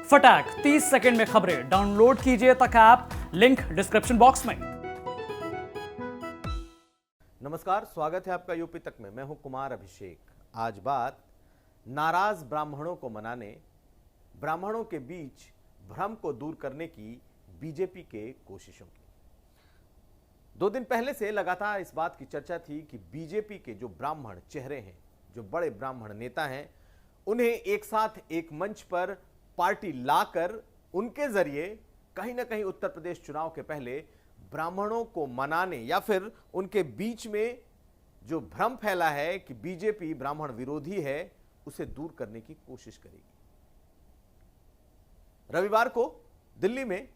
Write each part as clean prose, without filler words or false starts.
फटाक 30 सेकंड में खबरें डाउनलोड कीजिए तक ऐप, लिंक डिस्क्रिप्शन बॉक्स में। नमस्कार, स्वागत है आपका यूपी तक में। मैं हूं कुमार अभिषेक। आज बात नाराज ब्राह्मणों को मनाने, ब्राह्मणों के बीच भ्रम को दूर करने की बीजेपी के कोशिशों की। 2 दिन पहले से लगातार इस बात की चर्चा थी कि बीजेपी के जो ब्राह्मण चेहरे हैं, जो बड़े ब्राह्मण नेता हैं, उन्हें एक साथ एक मंच पर पार्टी लाकर उनके जरिए कहीं ना कहीं उत्तर प्रदेश चुनाव के पहले ब्राह्मणों को मनाने या फिर उनके बीच में जो भ्रम फैला है कि बीजेपी ब्राह्मण विरोधी है, उसे दूर करने की कोशिश करेगी। रविवार को दिल्ली में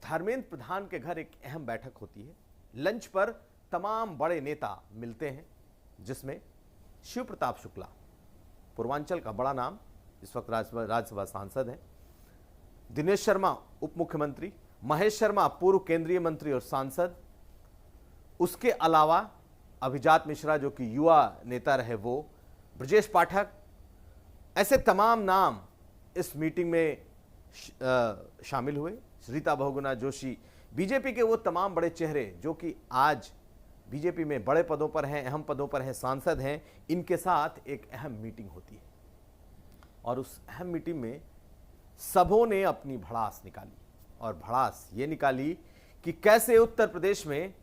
धर्मेंद्र प्रधान के घर एक अहम बैठक होती है। लंच पर तमाम बड़े नेता मिलते हैं, जिसमें शिव प्रताप शुक्ला, पूर्वांचल का बड़ा नाम, इस वक्त राज्यसभा सांसद हैं, दिनेश शर्मा उप मुख्यमंत्री, महेश शर्मा पूर्व केंद्रीय मंत्री और सांसद, उसके अलावा अभिजात मिश्रा जो कि युवा नेता रहे वो, ब्रजेश पाठक, ऐसे तमाम नाम इस मीटिंग में शामिल हुए। रीता बहुगुणा जोशी, बीजेपी के वो तमाम बड़े चेहरे जो कि आज बीजेपी में बड़े पदों पर हैं, अहम पदों पर हैं, सांसद हैं, इनके साथ एक अहम मीटिंग होती है। और उस अहम मीटिंग में सबों ने अपनी भड़ास निकाली, और भड़ास ये निकाली कि कैसे उत्तर प्रदेश में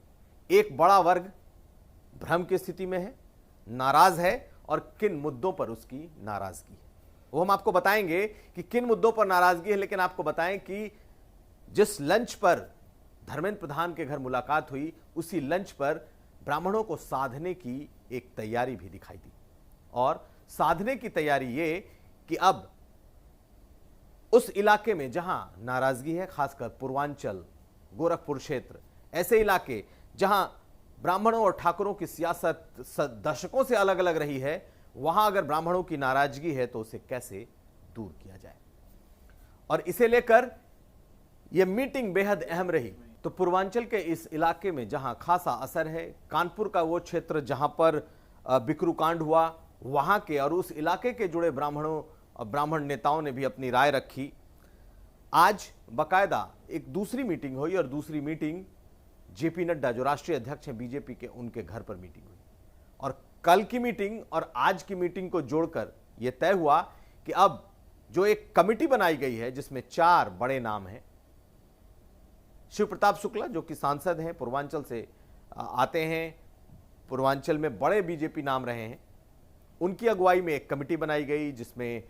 एक बड़ा वर्ग भ्रम की स्थिति में है, नाराज है, और किन मुद्दों पर उसकी नाराजगी है वो हम आपको बताएंगे कि किन मुद्दों पर नाराजगी है। लेकिन आपको बताएं कि जिस लंच पर धर्मेंद्र प्रधान के घर मुलाकात हुई, उसी लंच पर ब्राह्मणों को साधने की एक तैयारी भी दिखाई दी। और साधने की तैयारी ये कि अब उस इलाके में जहां नाराजगी है, खासकर पूर्वांचल, गोरखपुर क्षेत्र, ऐसे इलाके जहां ब्राह्मणों और ठाकुरों की सियासत दशकों से अलग अलग रही है, वहां अगर ब्राह्मणों की नाराजगी है तो उसे कैसे दूर किया जाए। और इसे लेकर यह मीटिंग बेहद अहम रही। तो पूर्वांचल के इस इलाके में जहां खासा असर है, कानपुर का वो क्षेत्र जहां पर बिकरू कांड हुआ, वहां के और उस इलाके के जुड़े ब्राह्मणों और ब्राह्मण नेताओं ने भी अपनी राय रखी। आज बाकायदा एक दूसरी मीटिंग हुई, और दूसरी मीटिंग जेपी नड्डा जो राष्ट्रीय अध्यक्ष हैं बीजेपी के, उनके घर पर मीटिंग हुई। और कल की मीटिंग और आज की मीटिंग को जोड़कर यह तय हुआ कि अब जो एक कमेटी बनाई गई है, जिसमें 4 बड़े नाम हैं, शिव प्रताप शुक्ला जो कि सांसद हैं, पूर्वांचल से आते हैं, पूर्वांचल में बड़े बीजेपी नाम रहे हैं, उनकी अगुवाई में एक कमेटी बनाई गई, जिसमें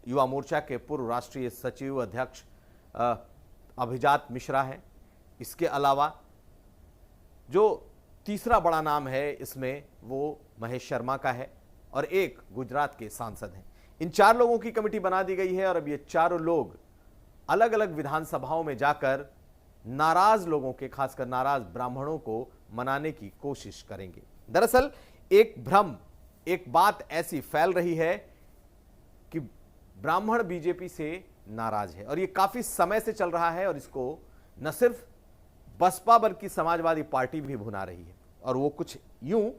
युवा मोर्चा के पूर्व राष्ट्रीय सचिव अध्यक्ष अभिजात मिश्रा हैं। इसके अलावा जो तीसरा बड़ा नाम है इसमें वो महेश शर्मा का है, और एक गुजरात के सांसद हैं। इन 4 लोगों की कमेटी बना दी गई है, और अब ये चारों लोग अलग अलग विधानसभाओं में जाकर नाराज लोगों के, खासकर नाराज ब्राह्मणों को मनाने की कोशिश करेंगे। दरअसल एक भ्रम, एक बात ऐसी फैल रही है कि ब्राह्मण बीजेपी से नाराज है, और ये काफी समय से चल रहा है, और इसको न सिर्फ बसपा बल्कि समाजवादी पार्टी भी भुना रही है। और वो कुछ यूं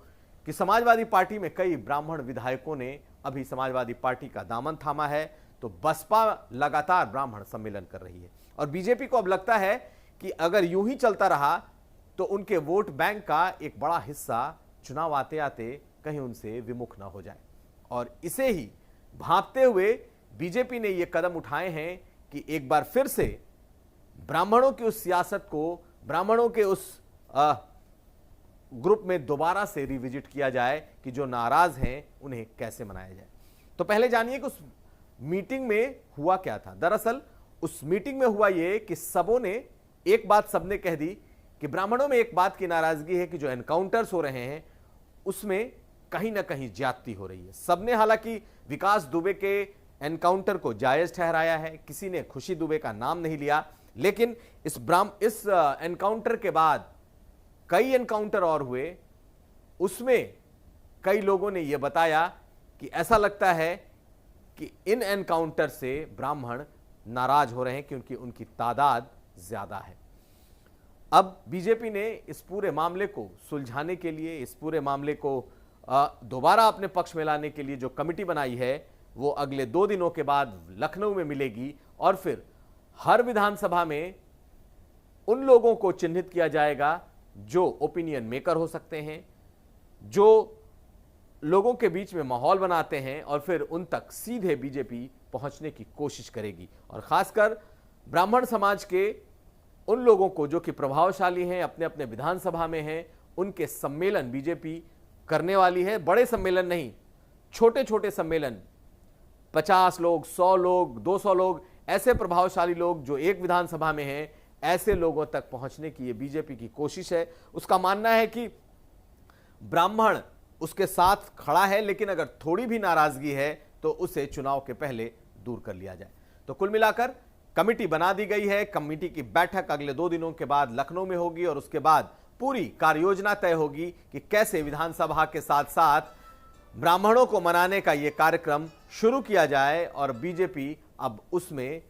कि समाजवादी पार्टी में कई ब्राह्मण विधायकों ने अभी समाजवादी पार्टी का दामन थामा है, तो बसपा लगातार ब्राह्मण सम्मेलन कर रही है। और बीजेपी को अब लगता है कि अगर यूं ही चलता रहा तो उनके वोट बैंक का एक बड़ा हिस्सा चुनाव आते आते कहीं उनसे विमुख ना हो जाए। और इसे ही भांपते हुए बीजेपी ने यह कदम उठाए हैं कि एक बार फिर से ब्राह्मणों की उस सियासत को, ब्राह्मणों के उस ग्रुप में दोबारा से रिविजिट किया जाए कि जो नाराज हैं उन्हें कैसे मनाया जाए। तो पहले जानिए कि उस मीटिंग में हुआ क्या था। दरअसल उस मीटिंग में हुआ यह कि सबों ने एक बात सबने कह दी कि ब्राह्मणों में एक बात की नाराजगी है कि जो एनकाउंटर्स हो रहे हैं उसमें कहीं ना कहीं ज्यादती हो रही है। सबने हालांकि विकास दुबे के एनकाउंटर को जायज ठहराया है, किसी ने खुशी दुबे का नाम नहीं लिया, लेकिन इस एनकाउंटर के बाद कई एनकाउंटर और हुए, उसमें कई लोगों ने यह बताया कि ऐसा लगता है कि इन एनकाउंटर से ब्राह्मण नाराज हो रहे हैं क्योंकि उनकी तादाद ज्यादा है। अब बीजेपी ने इस पूरे मामले को सुलझाने के लिए, इस पूरे मामले को दोबारा अपने पक्ष में लाने के लिए जो कमेटी बनाई है, वो अगले 2 दिनों के बाद लखनऊ में मिलेगी और फिर हर विधानसभा में उन लोगों को चिन्हित किया जाएगा जो ओपिनियन मेकर हो सकते हैं, जो लोगों के बीच में माहौल बनाते हैं, और फिर उन तक सीधे बीजेपी पहुंचने की कोशिश करेगी। और खासकर ब्राह्मण समाज के उन लोगों को जो कि प्रभावशाली हैं, अपने अपने विधानसभा में हैं, उनके सम्मेलन बीजेपी करने वाली है। बड़े सम्मेलन नहीं, छोटे छोटे सम्मेलन, 50 लोग, 100 लोग, 200 लोग, ऐसे प्रभावशाली लोग जो एक विधानसभा में हैं, ऐसे लोगों तक पहुंचने की ये बीजेपी की कोशिश है। उसका मानना है कि ब्राह्मण उसके साथ खड़ा है, लेकिन अगर थोड़ी भी नाराजगी है तो उसे चुनाव के पहले दूर कर लिया जाए। तो कुल मिलाकर कमेटी बना दी गई है। कमेटी की बैठक अगले 2 दिनों के बाद लखनऊ में होगी और उसके बाद पूरी कार्ययोजना तय होगी कि कैसे विधानसभा के साथ साथ ब्राह्मणों को मनाने का यह कार्यक्रम शुरू किया जाए। और बीजेपी अब उसमें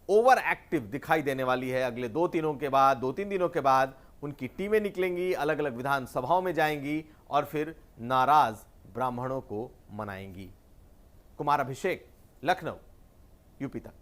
ओवर एक्टिव दिखाई देने वाली है। अगले 2-3 दिनों के बाद उनकी टीमें निकलेंगी, अलग अलग विधानसभाओं में जाएंगी और फिर नाराज ब्राह्मणों को मनाएंगी। कुमार अभिषेक, लखनऊ, यूपी तक।